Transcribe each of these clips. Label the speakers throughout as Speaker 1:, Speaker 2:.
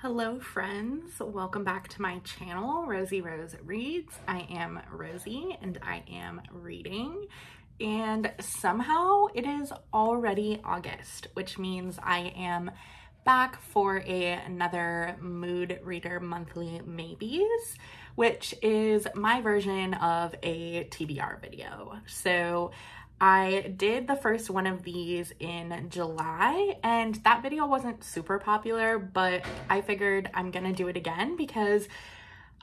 Speaker 1: Hello friends, welcome back to my channel, Rosie Rose Reads. I am Rosie and I am reading, and somehow it is already August, which means I am back for another Mood Reader Monthly Maybes, which is my version of a TBR video. So I did the first one of these in July and that video wasn't super popular, but I figured I'm gonna do it again because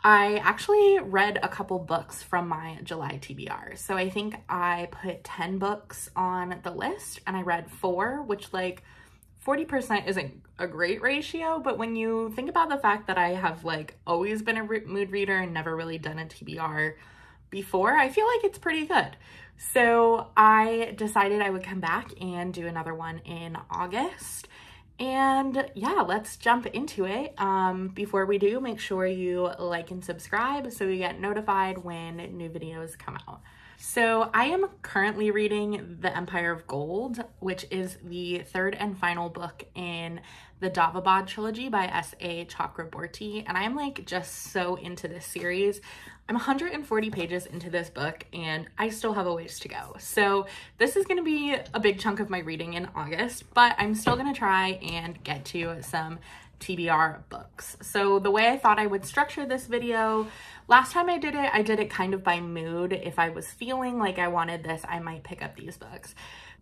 Speaker 1: I actually read a couple books from my July TBR. So I think I put 10 books on the list and I read 4, which like 40% isn't a great ratio, but when you think about the fact that I have like always been a mood reader and never really done a TBR before, I feel like it's pretty good. So I decided I would come back and do another one in August. And yeah, let's jump into it. Before we do, make sure you like and subscribe so you get notified when new videos come out. So I am currently reading The Empire of Gold, which is the third and final book in the Babel trilogy by S.A. Chakraborty, and I am like just so into this series. I'm 140 pages into this book and I still have a ways to go. So this is gonna be a big chunk of my reading in August, but I'm still gonna try and get to some TBR books. So the way I thought I would structure this video, last time I did it kind of by mood. If I was feeling like I wanted this, I might pick up these books.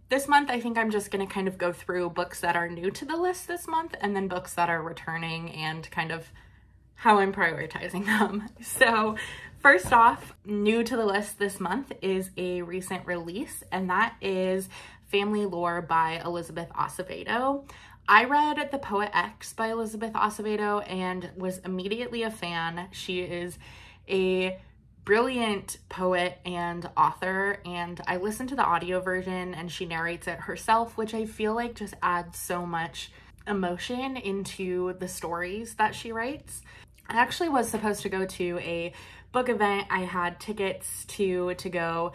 Speaker 1: This month, I think I'm just gonna kind of go through books that are new to the list this month and then books that are returning and kind of how I'm prioritizing them. So first off, new to the list this month is a recent release, and that is Family Lore by Elizabeth Acevedo. I read The Poet X by Elizabeth Acevedo and was immediately a fan. She is a brilliant poet and author, and I listened to the audio version and she narrates it herself, which I feel like just adds so much emotion into the stories that she writes. I actually was supposed to go to a book event. I had tickets to go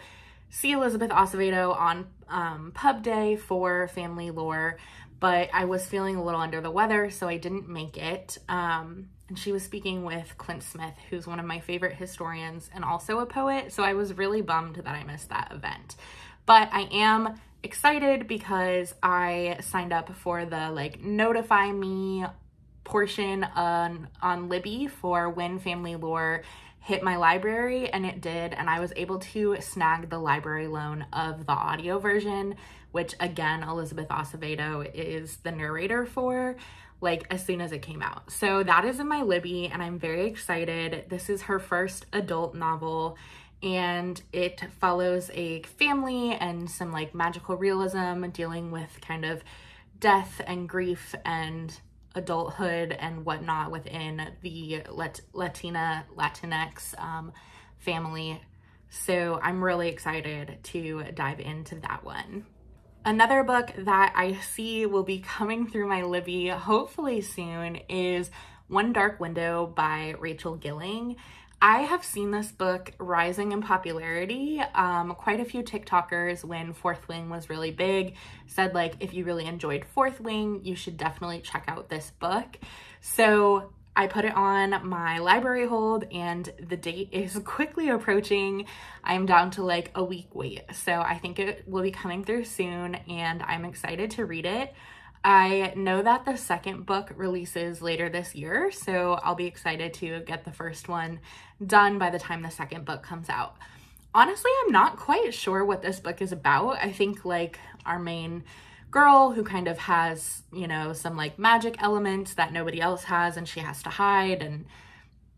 Speaker 1: see Elizabeth Acevedo on pub day for Family Lore, but I was feeling a little under the weather, so I didn't make it. And she was speaking with Clint Smith, who's one of my favorite historians and also a poet, so I was really bummed that I missed that event. But I am excited because I signed up for the like notify me portion on Libby for when Family Lore hit my library, and it did, and I was able to snag the library loan of the audio version, which again Elizabeth Acevedo is the narrator for, like as soon as it came out. So that is in my Libby and I'm very excited. This is her first adult novel and it follows a family and some like magical realism dealing with kind of death and grief and adulthood and whatnot within the Latinx family. So I'm really excited to dive into that one. Another book that I see will be coming through my Libby hopefully soon is One Dark Window by Rachel Gilling. I have seen this book rising in popularity. Quite a few TikTokers, when Fourth Wing was really big, said like, if you really enjoyed Fourth Wing, you should definitely check out this book. So I put it on my library hold and the date is quickly approaching. I'm down to like a week wait. So I think it will be coming through soon and I'm excited to read it. I know that the second book releases later this year, so I'll be excited to get the first one done by the time the second book comes out. Honestly, I'm not quite sure what this book is about. I think like our main girl who kind of has, you know, some like magic elements that nobody else has and she has to hide, and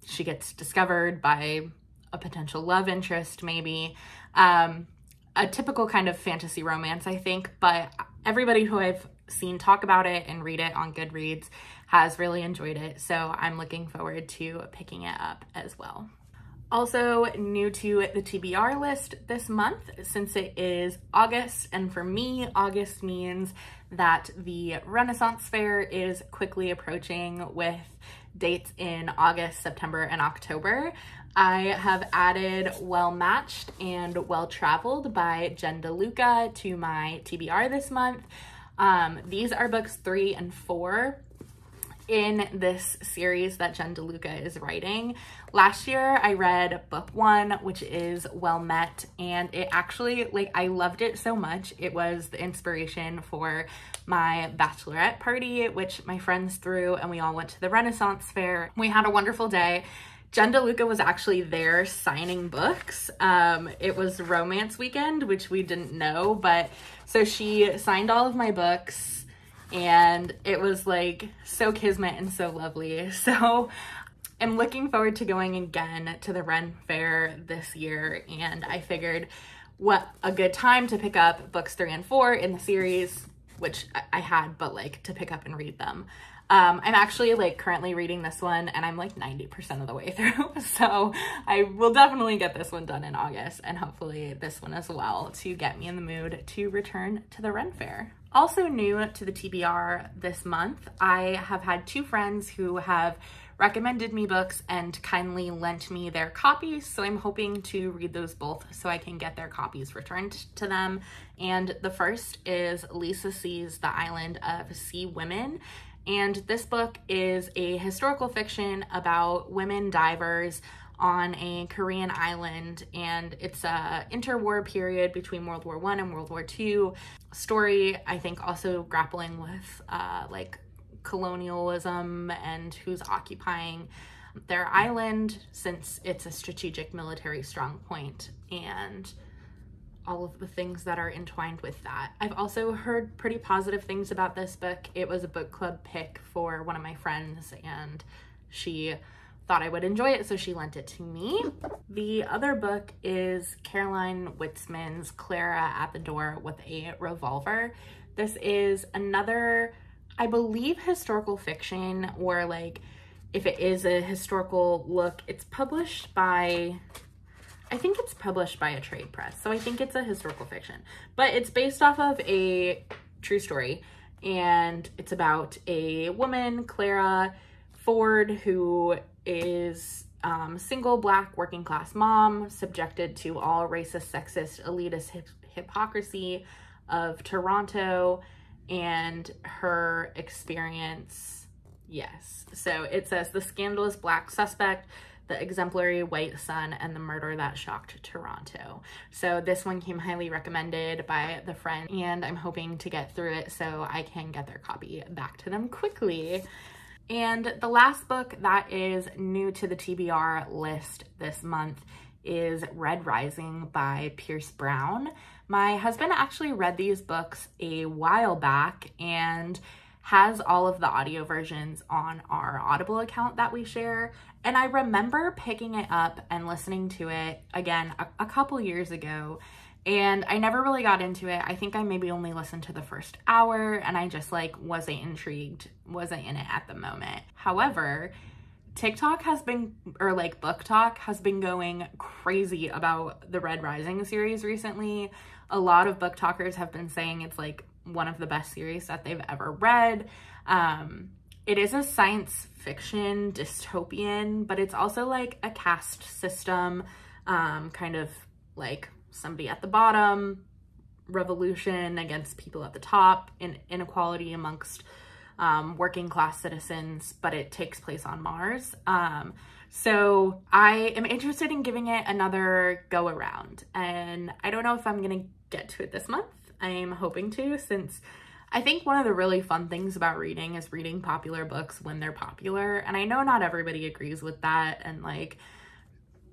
Speaker 1: she gets discovered by a potential love interest maybe. A typical kind of fantasy romance, I think, but everybody who I've seen talk about it and read it on Goodreads has really enjoyed it, so I'm looking forward to picking it up as well. Also new to the TBR list this month, since it is August, and for me, August means that the Renaissance Fair is quickly approaching with dates in August, September, and October. I have added Well Matched and Well Traveled by Jen DeLuca to my TBR this month. These are books 3 and 4 in this series that Jen DeLuca is writing. Last year I read book 1, which is Well Met, and it actually, like, I loved it so much. It was the inspiration for my bachelorette party, which my friends threw, and we all went to the Renaissance Fair. We had a wonderful day. Jen DeLuca was actually there signing books. It was romance weekend, which we didn't know, but so she signed all of my books, and it was like so kismet and so lovely. So I'm looking forward to going again to the Ren Fair this year, and I figured what a good time to pick up books 3 and 4 in the series, which I had, but like to pick up and read them. I'm actually like currently reading this one, and I'm like 90% of the way through. So I will definitely get this one done in August, and hopefully this one as well, to get me in the mood to return to the Ren Fair. Also new to the TBR this month, I have had 2 friends who have recommended me books and kindly lent me their copies, so I'm hoping to read those both so I can get their copies returned to them. And the first is Lisa Sees the Island of Sea Women, and this book is a historical fiction about women divers on a Korean island, and it's a interwar period between World War I and World War II story. I think also grappling with like colonialism and who's occupying their island, since it's a strategic military strong point, and all of the things that are entwined with that. I've also heard pretty positive things about this book. It was a book club pick for one of my friends, and she thought I would enjoy it, so she lent it to me. The other book is Caroline Witzman's Clara at the Door with a Revolver. This is another, I believe, historical fiction, or like if it is a historical look, it's published by, I think it's published by a trade press, so I think it's a historical fiction, but it's based off of a true story, and it's about a woman, Clara Ford, who is single Black working class mom, subjected to all racist, sexist, elitist hypocrisy of Toronto, and her experience. Yes, so it says the scandalous Black suspect, the exemplary white son, and the murder that shocked Toronto. So this one came highly recommended by the friend, and I'm hoping to get through it so I can get their copy back to them quickly. And the last book that is new to the TBR list this month is Red Rising by Pierce Brown. My husband actually read these books a while back and has all of the audio versions on our Audible account that we share. And I remember picking it up and listening to it again a couple years ago, and I never really got into it. I think I maybe only listened to the first hour, and I just like wasn't intrigued, wasn't in it at the moment. However, TikTok has been, or like Book Talk has been going crazy about the Red Rising series recently. A lot of book talkers have been saying it's like one of the best series that they've ever read. It is a science fiction dystopian, but it's also like a caste system, kind of like somebody at the bottom, revolution against people at the top, and inequality amongst working class citizens, but it takes place on Mars. So I am interested in giving it another go around, and I don't know if I'm gonna get to it this month. I'm hoping to, since I think one of the really fun things about reading is reading popular books when they're popular. And I know not everybody agrees with that, and like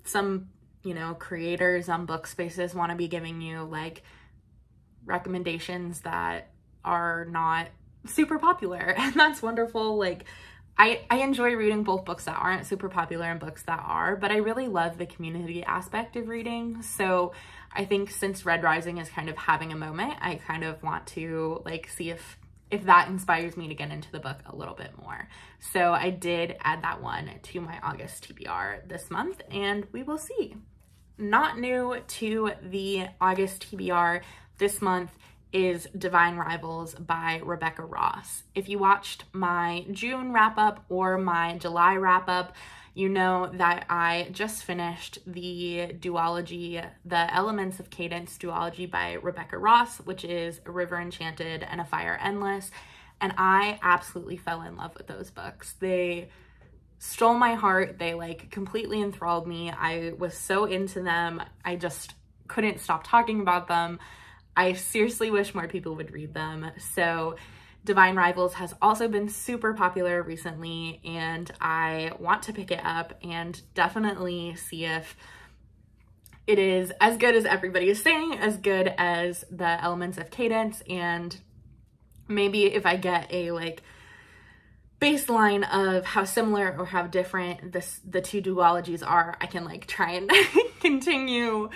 Speaker 1: some, you know, creators on book spaces want to be giving you like recommendations that are not super popular, and that's wonderful. Like I enjoy reading both books that aren't super popular and books that are, but I really love the community aspect of reading. So I think since Red Rising is kind of having a moment, I kind of want to like see if that inspires me to get into the book a little bit more. So I did add that one to my August TBR this month, and we will see. Not new to the August TBR this month is Divine Rivals by Rebecca Ross. If you watched my June wrap-up or my July wrap-up, you know that I just finished the duology, the Elements of Cadence duology by Rebecca Ross, which is A River Enchanted and A Fire Endless. and I absolutely fell in love with those books. They stole my heart. They like completely enthralled me. I was so into them. I just couldn't stop talking about them. I seriously wish more people would read them. So Divine Rivals has also been super popular recently, and I want to pick it up and definitely see if it is as good as everybody is saying, as good as the Elements of Cadence, and maybe if I get a like baseline of how similar or how different the two duologies are, I can like try and continue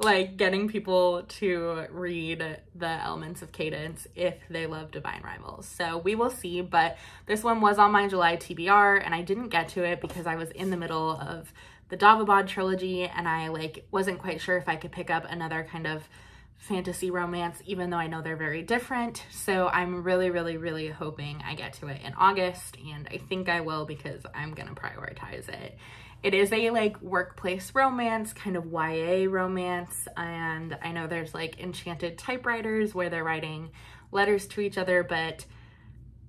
Speaker 1: like getting people to read the Elements of Cadence if they love Divine Rivals. So we will see, but this one was on my July TBR and I didn't get to it because I was in the middle of the Davabad trilogy and I like wasn't quite sure if I could pick up another kind of fantasy romance, even though I know they're very different. So I'm really hoping I get to it in August, and I think I will because I'm gonna prioritize it. It is a like workplace romance, kind of YA romance, and I know there's like enchanted typewriters where they're writing letters to each other, but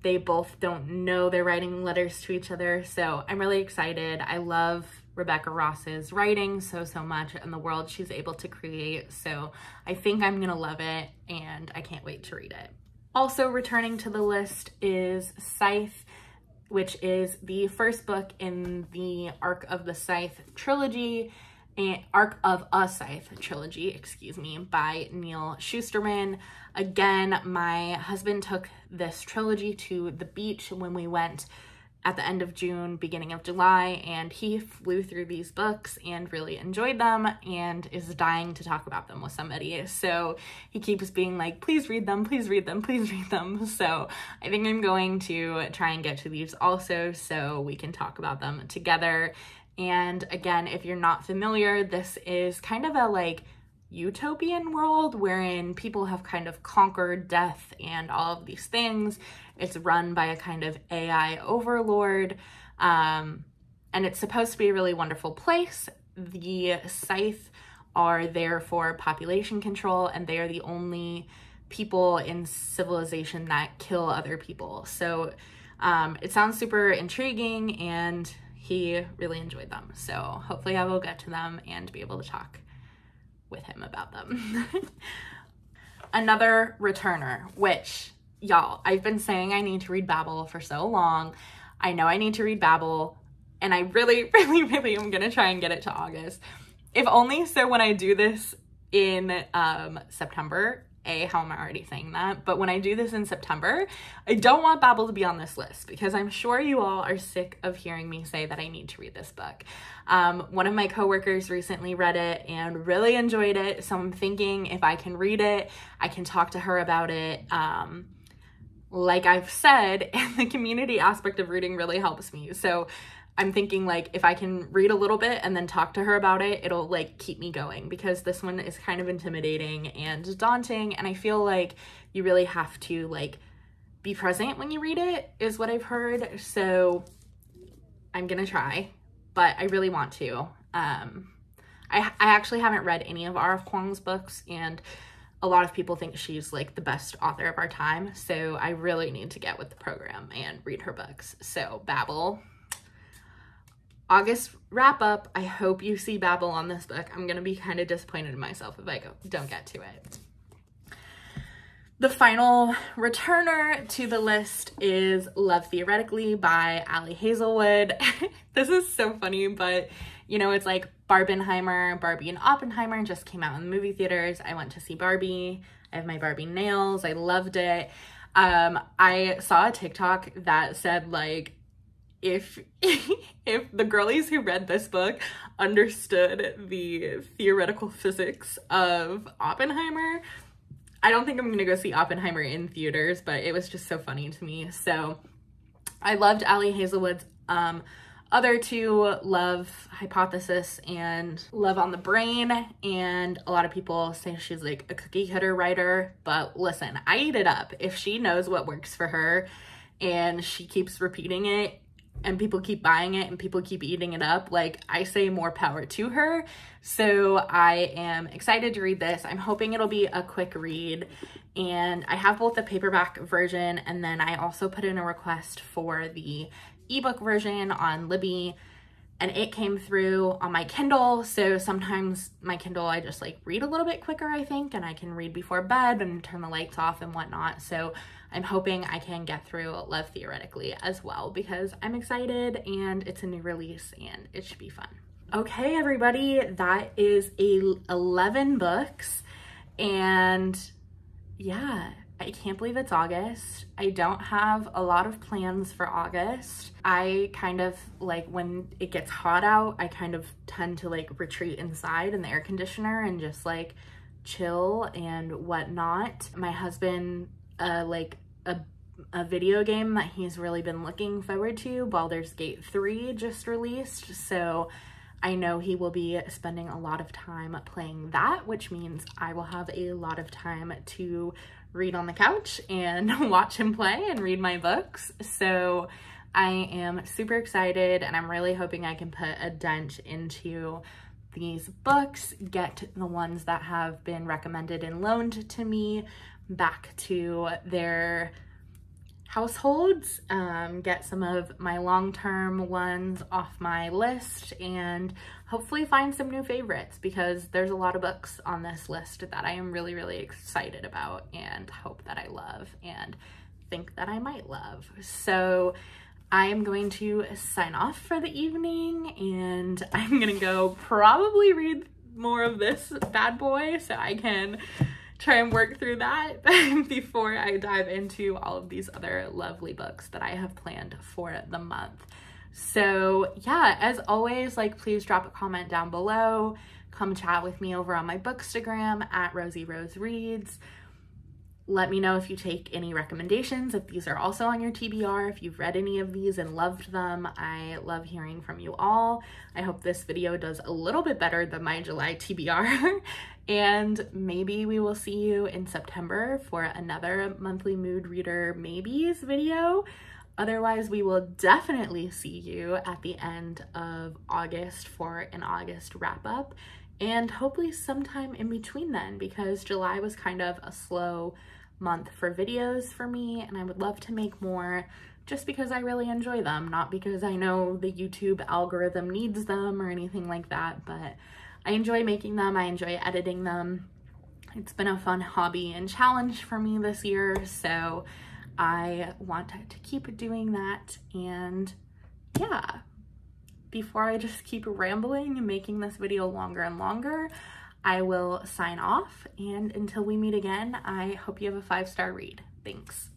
Speaker 1: they both don't know they're writing letters to each other. So I'm really excited. I love Rebecca Ross's writing so much and the world she's able to create. So I think I'm gonna love it and I can't wait to read it. Also returning to the list is Scythe, which is the first book in the Arc of the Scythe trilogy, and Arc of a Scythe trilogy, excuse me, by Neil Shusterman. Again, my husband took this trilogy to the beach when we went at the end of June, beginning of July, and he flew through these books and really enjoyed them and is dying to talk about them with somebody. So he keeps being like, please read them, please read them, please read them. So I think I'm going to try and get to these also so we can talk about them together. And again, if you're not familiar, this is kind of a like utopian world wherein people have kind of conquered death and all of these things. It's run by a kind of AI overlord, and it's supposed to be a really wonderful place. The Scythe are there for population control, and they are the only people in civilization that kill other people. So it sounds super intriguing, and he really enjoyed them. So hopefully I will get to them and be able to talk with him about them. Another returner, which, y'all, I've been saying I need to read Babel for so long. I know I need to read Babel, and I really am gonna try and get it to August. If only so when I do this in September, how am I already saying that? But when I do this in September, I don't want Babel to be on this list because I'm sure you all are sick of hearing me say that I need to read this book. One of my coworkers recently read it and really enjoyed it. So I'm thinking if I can read it, I can talk to her about it. Like I've said, the community aspect of reading really helps me. So I'm thinking like if I can read a little bit and then talk to her about it, it'll like keep me going because this one is kind of intimidating and daunting. And I feel like you really have to like be present when you read it is what I've heard. So I'm gonna try, but I really want to. I actually haven't read any of R.F. Kuang's books, and a lot of people think she's like the best author of our time. So I really need to get with the program and read her books. So Babel. August wrap up. I hope you see Babel on this book. I'm gonna be kind of disappointed in myself if I don't get to it. The final returner to the list is Love Theoretically by Ali Hazelwood. This is so funny, but you know, it's like Barbenheimer, Barbie and Oppenheimer just came out in the movie theaters. I went to see Barbie. I have my Barbie nails. I loved it. I saw a TikTok that said like, if the girlies who read this book understood the theoretical physics of Oppenheimer, I don't think I'm gonna go see Oppenheimer in theaters, but it was just so funny to me. So I loved Ali Hazelwood's other two, Love Hypothesis and Love on the Brain, and a lot of people say she's like a cookie cutter writer, but listen, I eat it up. If she knows what works for her and she keeps repeating it, and people keep buying it and people keep eating it up, like, I say more power to her. So I am excited to read this. I'm hoping it'll be a quick read, and I have both the paperback version, and then I also put in a request for the ebook version on Libby, and it came through on my Kindle. So sometimes my Kindle, I just like read a little bit quicker, I think, and I can read before bed and turn the lights off and whatnot. So I'm hoping I can get through Love Theoretically as well, because I'm excited and it's a new release and it should be fun. Okay, everybody, that is 11 books, and yeah, I can't believe it's August. I don't have a lot of plans for August. I kind of like, when it gets hot out, I kind of tend to like retreat inside in the air conditioner and just like chill and whatnot. My husband, like a video game that he's really been looking forward to, Baldur's Gate 3 just released. So I know he will be spending a lot of time playing that, which means I will have a lot of time to read on the couch and watch him play and read my books. So I am super excited, and I'm really hoping I can put a dent into these books, get the ones that have been recommended and loaned to me back to their households, get some of my long-term ones off my list, and hopefully find some new favorites, because there's a lot of books on this list that I am really, really excited about and hope that I love and think that I might love. So I am going to sign off for the evening, and I'm gonna go probably read more of this bad boy so I can try and work through that before I dive into all of these other lovely books that I have planned for the month. So yeah, as always, like, please drop a comment down below. Come chat with me over on my Bookstagram at Rosie Rose Reads. Let me know if you take any recommendations, if these are also on your TBR, if you've read any of these and loved them. I love hearing from you all. I hope this video does a little bit better than my July TBR. And maybe we will see you in September for another monthly mood reader maybes video. Otherwise, we will definitely see you at the end of August for an August wrap up, and hopefully sometime in between then, because July was kind of a slow month for videos for me, and I would love to make more just because I really enjoy them, not because I know the YouTube algorithm needs them or anything like that, but I enjoy making them. I enjoy editing them. It's been a fun hobby and challenge for me this year, so I want to keep doing that. And yeah, before I just keep rambling and making this video longer and longer, I will sign off, and until we meet again, I hope you have a 5-star read. Thanks.